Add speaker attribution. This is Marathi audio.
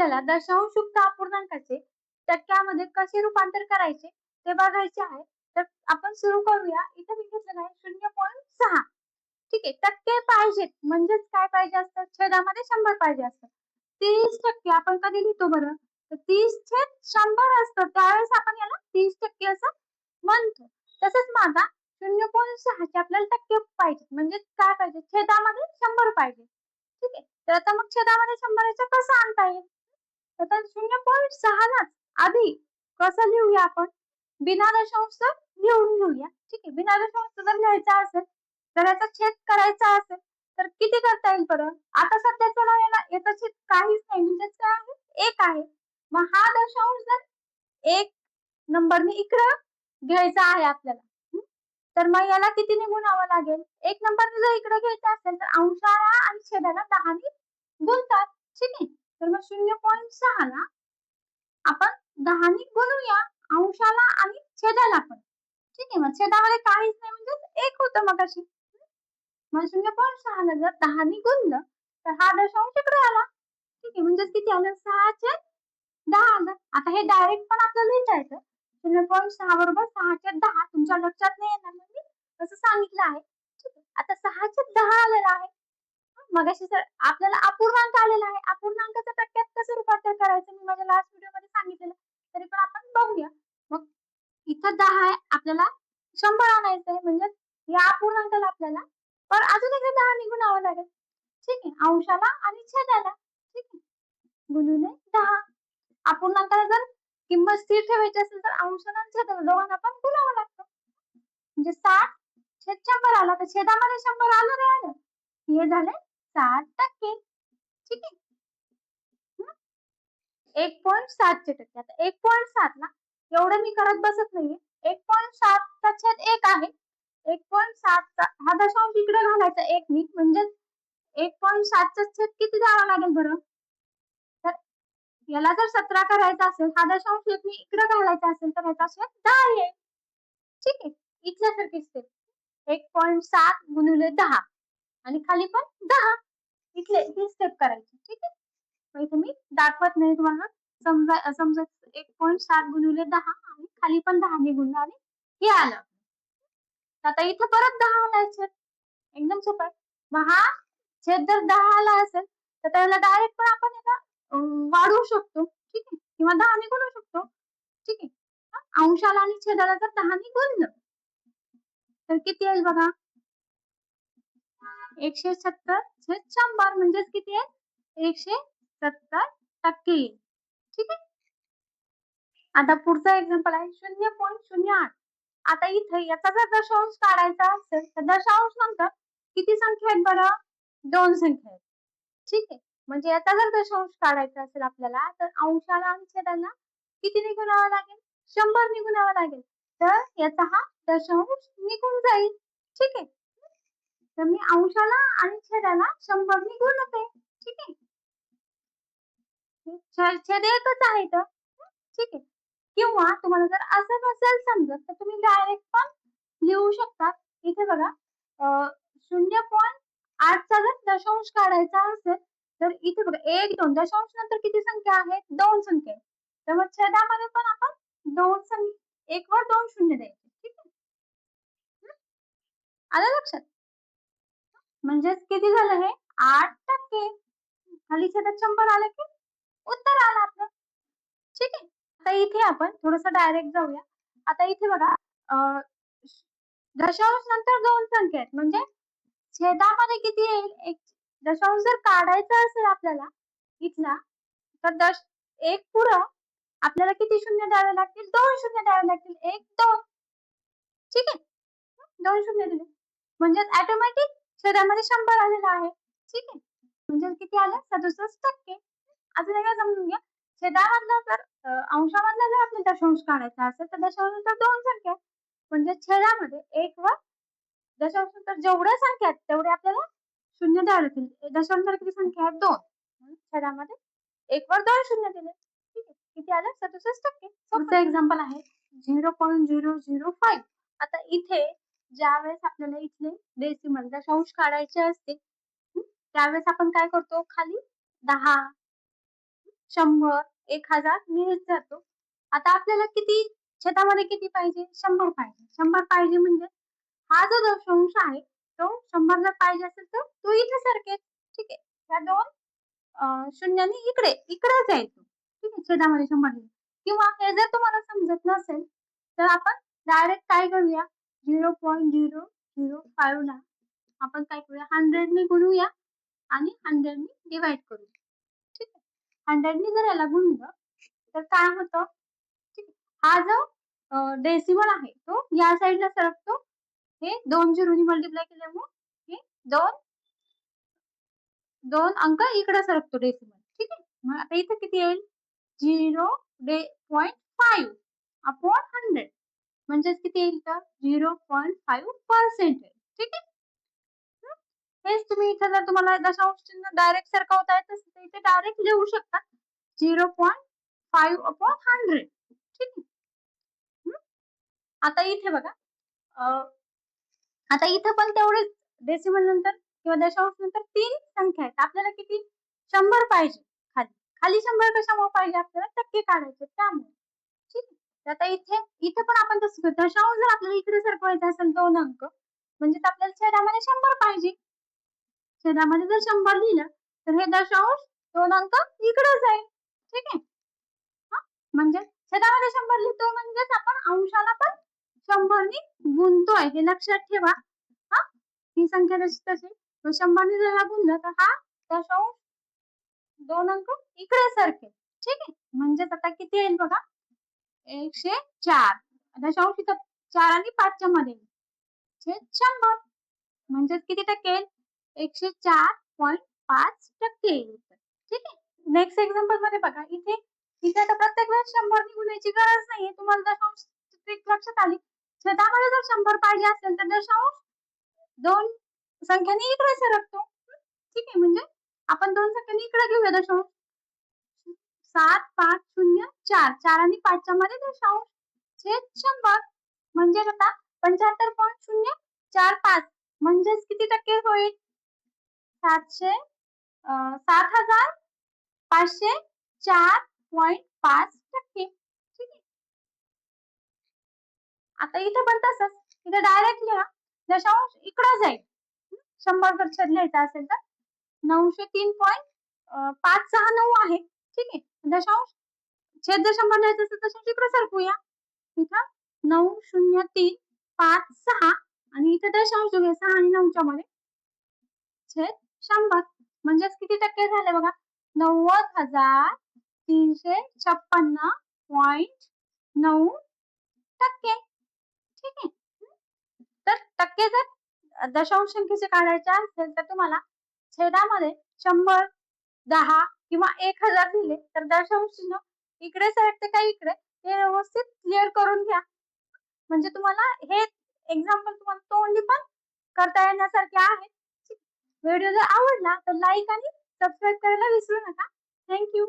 Speaker 1: आपल्याला दशांशयुक्त अपूर्णांकाचे टक्क्यामध्ये कसे रूपांतर करायचे ते बघायचे आहे. तर आपण सुरू करूया. इथे मी घेतलेलं आहे 0.6. ठीक आहे. टक्के पाहिजेत म्हणजेच काय पाहिजे असतं? छेदामध्ये 100 पाहिजे असतं. 30% आपण कधी लिहितो बरं? तर 30/100 असतं. त्यावेळेस आपण याला 30% असं म्हणतो. तसंच माझा 0.6 चे आपल्याला टक्के पाहिजे. म्हणजे काय पाहिजे? छेदामध्ये 100 पाहिजे. ठीक आहे. तर आता मग छेदामध्ये 100 कसं आणता येईल? तर 0.6 लाच आधी कसं लिहूया आपण? बिना दशांश लिहून घेऊया. ठीक आहे. बिना दशांश जर लिहायचा असेल तर याचा छेद करायचा असेल तर किती करता येईल बरं? आता सध्या चला याचा छेद काहीच नाही म्हणजेच काय आहे? 1 आहे. मग हा दशांश जर 1 नंबरने इकडं घ्यायचा आहे आपल्याला. तर मग याला कितीने गुणावं लागेल? 1 नंबरने जर इकडे घ्यायचं असेल तर अंशाला आणि छेदाला 10 ने गुणतात. ठीक आहे. तर मग 0.6 ला आपण 10 ने गुणूया अंशाला आणि छेदाला पण. ठीक आहे. मग छेदामध्ये काहीच नाही म्हणजे 1 होतं मगाशी. मग 0.6 ला जर 10 ने गुणलं तर हा दशांश इकडे आला. ठीक आहे. म्हणजेच किती आलं? 6/10 आलं. आता हे डायरेक्ट पण आपल्याला लिहिता येतं. 0.6 बरोबर 6/10 तुमच्या लक्षात नाही येणार म्हणजे तसं सांगितलं आहे. ठीक आहे. आता 6/10 आलेलं आहे. मगाशी जर आपल्याला अपूर्णांक आलेला आहे. अपूर्णांकाचं टक्क्यात कसं रूपांतर करायचं मी माझ्या लास्ट व्हिडिओमध्ये सांगितलेलं. तरी पण आपण बघूया. मग इथं 10 आहे. आपल्याला 100 आणायचं आहे. म्हणजे या अपूर्णांकाला आपल्याला पण अजून एकदा 10 ने गुणावं लागेल. ठीक आहे. अंशाला आणि छेदाला. ठीक आहे. गुणिले 10. अपूर्णांकाला जर किंमत स्थिर ठेवायची असेल तर अंशाला आणि छेदाला दोघांना पण गुणावं लागतं. म्हणजे 60/100 आला तर छेदामध्ये 100 आलं नाही आलं. हे झाले 60%. ठीक आहे. 1.7 चे टक्के. आता 1.7 ला एवढं मी करत बसत नाहीये. 1.7 चा छेद 1 आहे. 1.7 चा हा दशांश इकडे घालायचा 1 नी म्हणजे 1.7 चा छेद किती द्यावा लागेल बरं? तर याला जर 17 करायचा असेल, हा दशांश 1 नी इकडे घालायचा असेल तर याचा छेद 10 येईल. ठीक आहे. इथल्यासारखीच स्टेप. 1.7 गुणिले 10 आणि खाली पण 10. इथले ही स्टेप करायची. ठीक आहे. मग इथे मी दाखवत नाही तुम्हाला. समजा 1.7 गुणिले 10 आणि खाली पण 10 ने गुणलं आणि हे आलं. आता इथं परत 10 आलाय छेद. एकदम सोपं आहे. मग हा छेद जर 10 आला असेल तर त्याला डायरेक्ट पण आपण याला वाढवू शकतो. ठीक आहे. किंवा 10 ने गुणू शकतो. ठीक आहे. अंशाला आणि छेदाला जर 10 ने गुणलं तर किती येईल बघा? 170/100 म्हणजेच किती आहे? 170% येईल. ठीक आहे. आता पुढचा एक्झाम्पल आहे 0.08. आता इथे याचा जर दशांश काढायचा असेल तर दशांश नंतर किती संख्या आहेत बरं? 2 संख्या आहेत. ठीक आहे. म्हणजे याचा जर दशांश काढायचा असेल आपल्याला तर अंशाला आणि छेदाला कितीने गुणावं लागेल? 100 ने गुणावं लागेल. तर याचा हा दशांश निघून जाईल. ठीक आहे. तर मी अंशाला आणि छेदाला 100 ने गुणते. ठीक आहे. छेद एकच आहे तर. ठीक आहे. किंवा तुम्हाला जर असं नसेल समजत तर तुम्ही डायरेक्ट पण लिहू शकता. इथे बघा 0.8 चा जर दशांश काढायचा असेल तर इथे बघा 1, 2 दशांश नंतर किती संख्या आहेत? 2 संख्या आहेत. तर मग छेदामध्ये पण आपण 2 संख्या 1 वर 2 शून्य द्यायचे. ठीक आहे. आलं लक्षात? म्हणजेच किती झालं हे? 8%. खाली छेदात 100 आलं की उत्तर आलं आपलं. ठीक आहे. आता इथे आपण थोडंसं डायरेक्ट जाऊया. आता इथे बघा दशांश नंतर 2 संख्या आहेत म्हणजे छेदामध्ये किती येईल? एक दशांश जर काढायचा असेल आपल्याला इथला तर 1 पुढं आपल्याला किती शून्य द्यावे लागतील? 2 शून्य द्यावे लागतील. 1, 2. ठीक आहे. 2 शून्य दिले. म्हणजेच ऑटोमॅटिक छेदामध्ये 100 आलेलं आहे. ठीक आहे. म्हणजे किती आलं? 67%. अजून एकदा समजून घ्या. छेदामधलं जर अंशामधला जर आपल्याला दशांश काढायचा असेल तर दशांशानंतर 2 संख्या आहेत. म्हणजे छेदामध्ये 1 व दशांशानंतर जेवढ्या संख्या आहेत तेवढे आपल्याला शून्य द्यावे लागतील. दशांशानंतर किती संख्या आहेत? 2. म्हणून छेदामध्ये 1 वर 2 शून्य दिले. ठीक आहे. किती आलं? 67%. पुढचं एक्झाम्पल आहे 0.005. आता इथे ज्यावेळेस आपल्याला इथले डेसिमल दशांश काढायचे असते त्यावेळेस आपण काय करतो? खाली 10 100, 1000 लिहित जातो. आता आपल्याला किती छेदामध्ये किती पाहिजे? 100 पाहिजे. 100 पाहिजे म्हणजे हा जो दशांश आहे तो 100 जर पाहिजे असेल तर तो इथे सरकेल. ठीक आहे. या दोन शून्याने इकडे जाईल तो. ठीक आहे. छेदामध्ये 100 लिहिलं. किंवा हे जर तुम्हाला समजत नसेल तर आपण डायरेक्ट काय करूया 0.005 ला आपण काय करूया 100 ने गुणूया आणि 100 ने डिवाइड करू. ठीक आहे. 100 ने जर याला गुणलं तर काय होतं? ठीक आहे. हा जो डेसिमल आहे तो या साईडला सरकतो. हे 2 झिरोनी मल्टिप्लाय केल्यामुळे हे 2 अंक इकडे सरकतो डेसिमल. ठीक आहे. मग आता इथे किती येईल 0.5 अपॉन 100 म्हणजेच किती येईल तर 0.5% येईल. ठीक आहे. हेच तुम्ही इथे जर तुम्हाला दशांश चिन्ह डायरेक्ट सरकवता येत असेल तर इथे डायरेक्ट लिहू शकता 0.5 अपॉन 100. ठीक आहे. आता इथे बघा आता इथं पण तेवढेच डेसिमल नंतर किंवा दशांश नंतर 3 संख्या आहेत. आपल्याला किती 100 पाहिजे खाली. खाली 100 कशामुळे पाहिजे आपल्याला टक्के काढायचे त्यामुळे. ठीक आहे. तर आता इथे पण आपण तसं करू. दशांश जर आपल्याला इकडे सरकवायचा असेल 2 अंक म्हणजे आपल्याला छेदामध्ये 100 पाहिजे. छेदामध्ये जर 100 लिहिलं तर हे दशांश 2 अंक इकडे जाईल. ठीक आहे. म्हणजे छेदामध्ये 100 लिहितो म्हणजेच आपण अंशाला पण 100 ने गुणतोय हे लक्षात ठेवा. हा ही संख्या जशी तशी 100 ने जर गुणलं तर हा दशांश 2 अंक इकडे सरकेल. ठीक आहे. म्हणजेच आता किती येईल बघा 104 दशांश इथं 4 आणि 5 च्या मध्ये छेद 100 म्हणजेच किती टक्के येईल 104.5% येईल. ठीक आहे. नेक्स्ट एक्झाम्पल मध्ये बघा इथे आता प्रत्येक वेळेस 100 ने गुणायची गरज नाहीये. तुम्हाला दशांश ट्रिक लक्षात आली. छेदामध्ये जर 100 पाहिजे असेल तर दशांश 2 संख्यांनी इकडे सरकतो. ठीक आहे. म्हणजे आपण 2 संख्यांनी इकडे घेऊया दशांश 7504 4 आणि 5 च्या मध्ये दशांश छेद 100 म्हणजे आता 75.045 म्हणजेच किती टक्के होईल 7504.5%. ठीक आहे. आता इथे पण तसंच इथे डायरेक्ट लिहा दशांश इकडे जाईल 100 जर छेद लिहायचा असेल तर 903.569 आहे. ठीक आहे. दशांश छेद जर 100 लिहायचं असेल दशांश इकडे सरकूया इथं 90356 आणि इथे दशांश घेऊया 6 आणि 9 च्या मध्ये छेद 100 म्हणजेच किती टक्के झाले बघा 90,356.9%. ठीक आहे. तर टक्के जर दशांश संख्येचे काढायचे असेल तर तुम्हाला छेदामध्ये 100 10 किंवा 1000 दिले तर दशांश चिन्ह इकडे सरकते का इकडे हे व्यवस्थित क्लिअर करून घ्या. म्हणजे तुम्हाला हे एक्झाम्पल तुम्हाला तोंडी पण करता येण्यासारखे आहे. व्हिडिओ जर आवडला तर लाईक आणि सबस्क्राईब करायला विसरू नका. थँक्यू.